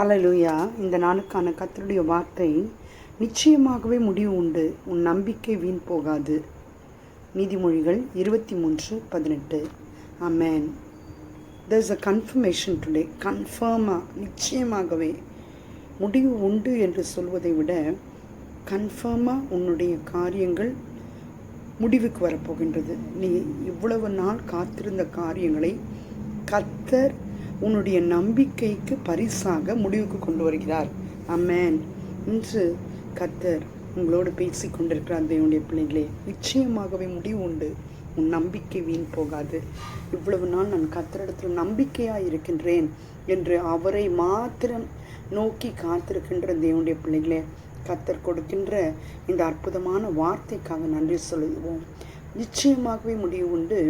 ஹல்லேலூயா. இந்த நாளுக்கான கர்த்தருடைய வார்த்தை, நிச்சயமாகவே முடிவு உண்டு, உன் நம்பிக்கை வீண் போகாது. நீதிமொழிகள் 23:18. ஆமென். There is a confirmation today. கன்ஃபார்மாக, நிச்சயமாகவே முடிவு உண்டு என்று சொல்வதை விட கன்ஃபார்மாக உன்னுடைய காரியங்கள் முடிவுக்கு வரப்போகின்றது. நீ இவ்வளவு நாள் காத்திருந்த காரியங்களை கர்த்தர் உன்னுடைய நம்பிக்கைக்கு பரிசாக முடிவுக்கு கொண்டு வருகிறார். ஆமென். இன்று கர்த்தர் உங்களோடு பேசி கொண்டிருக்கிறார். தேவனுடைய பிள்ளைகளே, நிச்சயமாகவே முடிவு உண்டு, உன் நம்பிக்கை வீண் போகாது. இவ்வளவு நாள் நான் கர்த்தரிடத்தில் நம்பிக்கையாக இருக்கின்றேன் என்று அவரை மாத்திரம் நோக்கி காத்திருக்கின்ற தேவனுடைய பிள்ளைகளே, கர்த்தர் கொடுக்கின்ற இந்த அற்புதமான வார்த்தைக்காக நன்றி சொல்லுவோம். நிச்சயமாகவே முடிவு உண்டு,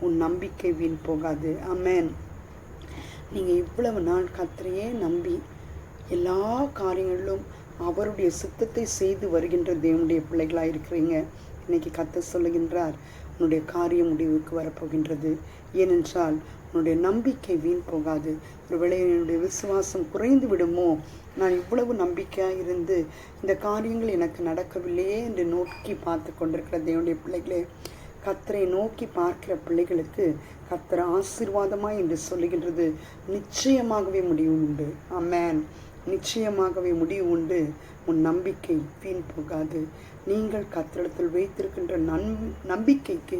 உன் நம்பிக்கை வீண் போகாது. ஆமென். நீங்கள் இவ்வளவு நாள் கர்த்தரையே நம்பி எல்லா காரியங்களிலும் அவருடைய சித்தத்தை செய்து வருகின்ற தேவனுடைய பிள்ளைகளாக இருக்கிறீங்க. இன்னைக்கு கர்த்தர் சொல்லுகின்றார், உன்னுடைய காரியம் முடிவுக்கு வரப்போகின்றது. ஏனென்றால் உன்னுடைய நம்பிக்கை வீண் போகாது. ஒருவேளை என்னுடைய விசுவாசம் குறைந்து விடுமோ, நான் இவ்வளவு நம்பிக்கையாக இருந்து இந்த காரியங்கள் எனக்கு நடக்கவில்லையே என்று நோக்கி பார்த்து கொண்டிருக்கிற தேவனுடைய பிள்ளைகளே, கர்த்தரை நோக்கி பார்க்கிற பிள்ளைகளுக்கு கர்த்தர் ஆசீர்வாதமாய் என்று சொல்லுகின்றது. நிச்சயமாகவே முடிவு உண்டு. ஆமென். நிச்சயமாகவே முடிவு உண்டு, உன் நம்பிக்கை வீண் போகாது. நீங்கள் கர்த்தரிடத்தில் வைத்திருக்கின்ற நம்பிக்கைக்கு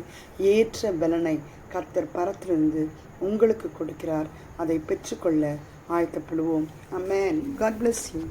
ஏற்ற பலனை கர்த்தர் பரத்திலிருந்து உங்களுக்கு கொடுக்கிறார். அதை பெற்றுக்கொள்ள ஆயத்தப்படுவோம். ஆமென். God bless you.